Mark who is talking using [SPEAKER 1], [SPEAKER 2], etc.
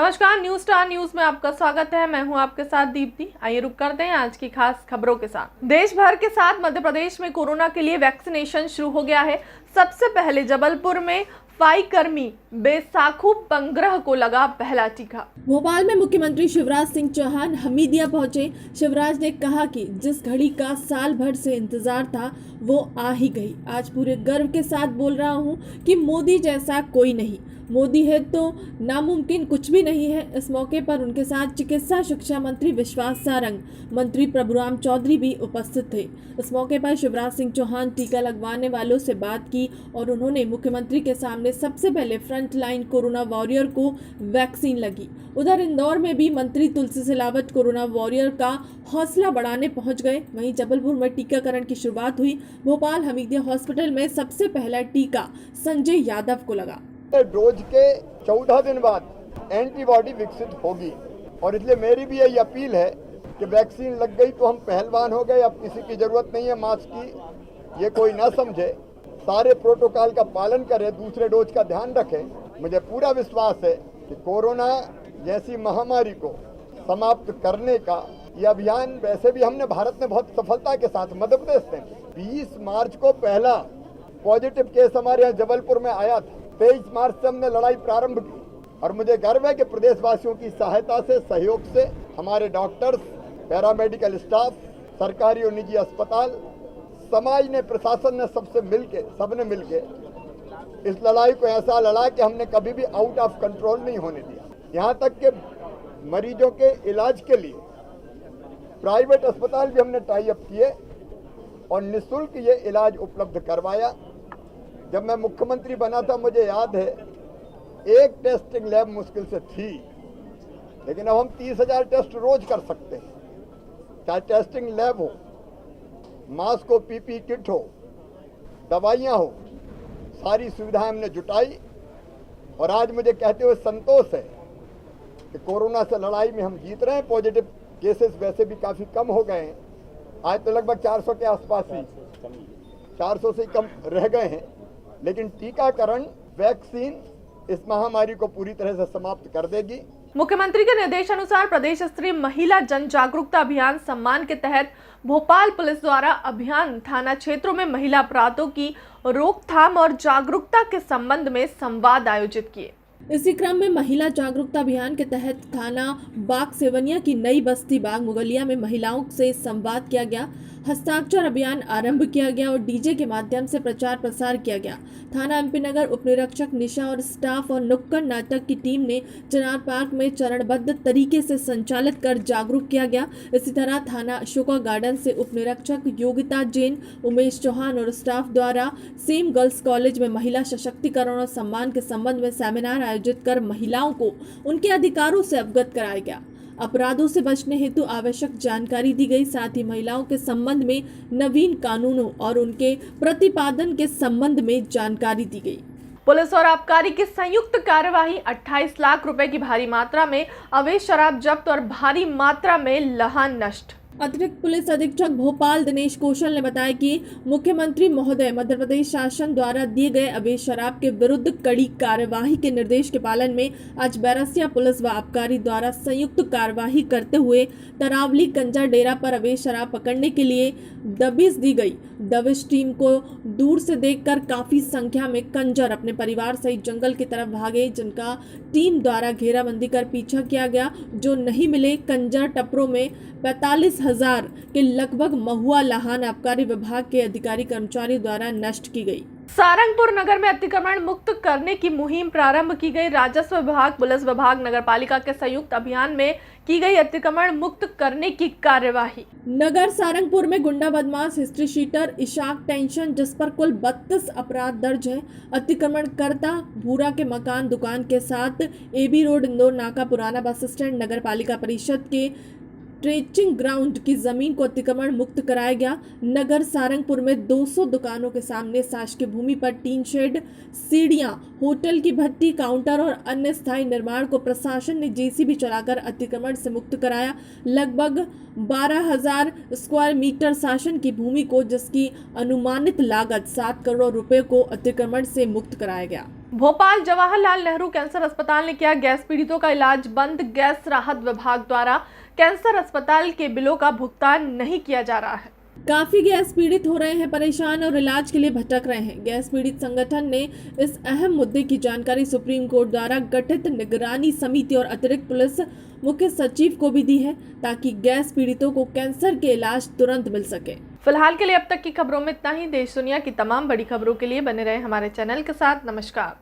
[SPEAKER 1] नमस्कार, news star news में आपका स्वागत है। मैं हूं आपके साथ दीप्ति। आइए रुक करते हैं आज की खास खबरों के साथ। देश भर के साथ मध्य प्रदेश में कोरोना के लिए वैक्सीनेशन शुरू हो गया है। सबसे पहले जबलपुर में फाई कर्मी बैसाखू पंग्रह को लगा पहला टीका।
[SPEAKER 2] भोपाल में मुख्यमंत्री शिवराज सिंह चौहान हमीदिया पहुंचे। शिवराज ने कहा कि जिस घड़ी का साल भर से इंतजार था वो आ ही गई। आज पूरे गर्व के साथ बोल रहा हूं कि मोदी जैसा कोई नहीं। मोदी है तो नामुमकिन कुछ भी नहीं है। इस मौके पर उनके साथ चिकित्सा शिक्षा मंत्री विश्वास सारंग, मंत्री प्रभुराम चौधरी भी उपस्थित थे। इस मौके पर शिवराज सिंह चौहान टीका लगवाने वालों से बात की और उन्होंने मुख्यमंत्री के सामने सबसे पहले फ्रंट लाइन कोरोना वॉरियर को वैक्सीन लगी। उधर इंदौर में भी मंत्री तुलसी सिलावट कोरोना वॉरियर का हौसला बढ़ाने पहुंच गए। वहीं जबलपुर में टीकाकरण की शुरुआत हुई। भोपाल हमीदिया हॉस्पिटल में सबसे पहला टीका संजय यादव को लगा।
[SPEAKER 3] डोज के 14 दिन बाद एंटीबॉडी विकसित होगी और इसलिए मेरी भी यही अपील है कि वैक्सीन लग गई तो हम पहलवान हो गए, अब किसी की जरूरत नहीं है मास्क की, ये कोई ना समझे। सारे प्रोटोकॉल का पालन करें, दूसरे डोज का ध्यान रखें। मुझे पूरा विश्वास है कि कोरोना जैसी महामारी को समाप्त करने का ये अभियान वैसे भी हमने भारत में बहुत सफलता के साथ मध्य प्रदेश में 20 मार्च को पहला पॉजिटिव केस हमारे यहाँ जबलपुर में आया था। 23 मार्च से हमने लड़ाई प्रारंभ की और मुझे गर्व है कि प्रदेशवासियों की सहायता से, सहयोग से हमारे डॉक्टर्स, पैरामेडिकल स्टाफ, सरकारी और निजी अस्पताल, समाज ने, प्रशासन ने सबने मिलके इस लड़ाई को ऐसा लड़ा कि हमने कभी भी आउट ऑफ कंट्रोल नहीं होने दिया। यहाँ तक कि मरीजों के इलाज के लिए प्राइवेट अस्पताल भी हमने टाई अप किए और निःशुल्क ये इलाज उपलब्ध करवाया। जब मैं मुख्यमंत्री बना था मुझे याद है एक टेस्टिंग लैब मुश्किल से थी, लेकिन अब हम 30,000 टेस्ट रोज कर सकते हैं। चाहे टेस्टिंग लैब हो, मास्क हो, पीपी किट हो, दवाइयाँ हो, सारी सुविधाएं हमने जुटाई और आज मुझे कहते हुए संतोष है कि कोरोना से लड़ाई में हम जीत रहे हैं। पॉजिटिव केसेस वैसे भी काफ़ी कम हो गए हैं, आज तो लगभग 400 के आसपास ही, 400 से कम रह गए हैं। लेकिन टीकाकरण, वैक्सीन इस महामारी को पूरी तरह से समाप्त कर देगी।
[SPEAKER 1] मुख्यमंत्री के निर्देशानुसार प्रदेश स्तरीय महिला जन जागरूकता अभियान सम्मान के तहत भोपाल पुलिस द्वारा अभियान थाना क्षेत्रों में महिला अपराधों की रोकथाम और जागरूकता के संबंध में संवाद आयोजित किए।
[SPEAKER 2] इसी क्रम में महिला जागरूकता अभियान के तहत थाना बाग सेवनिया की नई बस्ती बाग मुगलिया में महिलाओं से संवाद किया गया। हस्ताक्षर अभियान आरंभ किया गया और डीजे के माध्यम से प्रचार प्रसार किया गया। थाना एमपी नगर उप निरीक्षक निशा और स्टाफ और नुक्कड़ नाटक की टीम ने चिनार पार्क में चरणबद्ध तरीके से संचालित कर जागरूक किया गया। इसी तरह थाना अशोका गार्डन से उप निरीक्षक योगिता जैन, उमेश चौहान और स्टाफ द्वारा सेम गर्ल्स कॉलेज में महिला सशक्तिकरण और सम्मान के संबंध में सेमिनार आयोजित कर महिलाओं को उनके अधिकारों से अवगत कराया गया। अपराधों से बचने हेतु आवश्यक जानकारी दी गई। साथ ही महिलाओं के संबंध में नवीन कानूनों और उनके प्रतिपादन के संबंध में जानकारी दी गई।
[SPEAKER 1] पुलिस और आबकारी की संयुक्त कार्यवाही 28 लाख रुपए की भारी मात्रा में अवैध शराब जब्त और भारी मात्रा में लहान नष्ट।
[SPEAKER 2] अतिरिक्त पुलिस अधीक्षक भोपाल दिनेश कौशल ने बताया कि मुख्यमंत्री महोदय मध्य प्रदेश शासन द्वारा दिए गए अवैध शराब के विरुद्ध कड़ी कार्यवाही के निर्देश के पालन में आज बैरसिया पुलिस व आबकारी द्वारा संयुक्त कार्यवाही करते हुए तरावली कंजा डेरा पर अवैध शराब पकड़ने के लिए दबिश दी गई। दबिश टीम को दूर से देखकर काफी संख्या में कंजर अपने परिवार सहित जंगल की तरफ भागे, जिनका टीम द्वारा घेराबंदी कर पीछा किया गया। जो नहीं मिले कंजर टपरों में 45,000 के लगभग महुआ लहान आबकारी विभाग के अधिकारी कर्मचारी द्वारा नष्ट की गई।
[SPEAKER 1] सारंगपुर नगर में अतिक्रमण मुक्त करने की मुहिम प्रारंभ की गई। राजस्व विभाग, पुलिस विभाग, नगर पालिका के संयुक्त अभियान में की गई अतिक्रमण मुक्त करने की कार्यवाही।
[SPEAKER 2] नगर सारंगपुर में गुंडा बदमाश हिस्ट्री शीटर इशाक टेंशन, जिस पर कुल 32 अपराध दर्ज हैं। अतिक्रमणकर्ता भूरा के मकान दुकान के साथ एबी रोड, इंदौर नाका, पुराना बस स्टैंड, नगर पालिका परिषद के ट्रेचिंग ग्राउंड की जमीन को अतिक्रमण मुक्त कराया गया। नगर सारंगपुर में 200 दुकानों के सामने शासकीय भूमि पर टीन शेड, सीढ़ियां, होटल की भट्टी, काउंटर और अन्य स्थायी निर्माण को प्रशासन ने जेसीबी चलाकर अतिक्रमण से मुक्त कराया। लगभग 12,000 स्क्वायर मीटर शासन की भूमि को, जिसकी अनुमानित लागत 7 करोड़ रुपए को अतिक्रमण से मुक्त कराया गया।
[SPEAKER 1] भोपाल जवाहरलाल नेहरू कैंसर अस्पताल ने किया गैस पीड़ितों का इलाज बंद। गैस राहत विभाग द्वारा कैंसर अस्पताल के बिलों का भुगतान नहीं किया जा रहा है।
[SPEAKER 2] काफी गैस पीड़ित हो रहे हैं परेशान और इलाज के लिए भटक रहे हैं। गैस पीड़ित संगठन ने इस अहम मुद्दे की जानकारी सुप्रीम कोर्ट द्वारा गठित निगरानी समिति और अतिरिक्त पुलिस मुख्य सचिव को भी दी है, ताकि गैस पीड़ितों को कैंसर के इलाज तुरंत मिल सके।
[SPEAKER 1] फिलहाल के लिए अब तक की खबरों में इतना ही। देश दुनिया की तमाम बड़ी खबरों के लिए बने रहे हमारे चैनल के साथ। नमस्कार।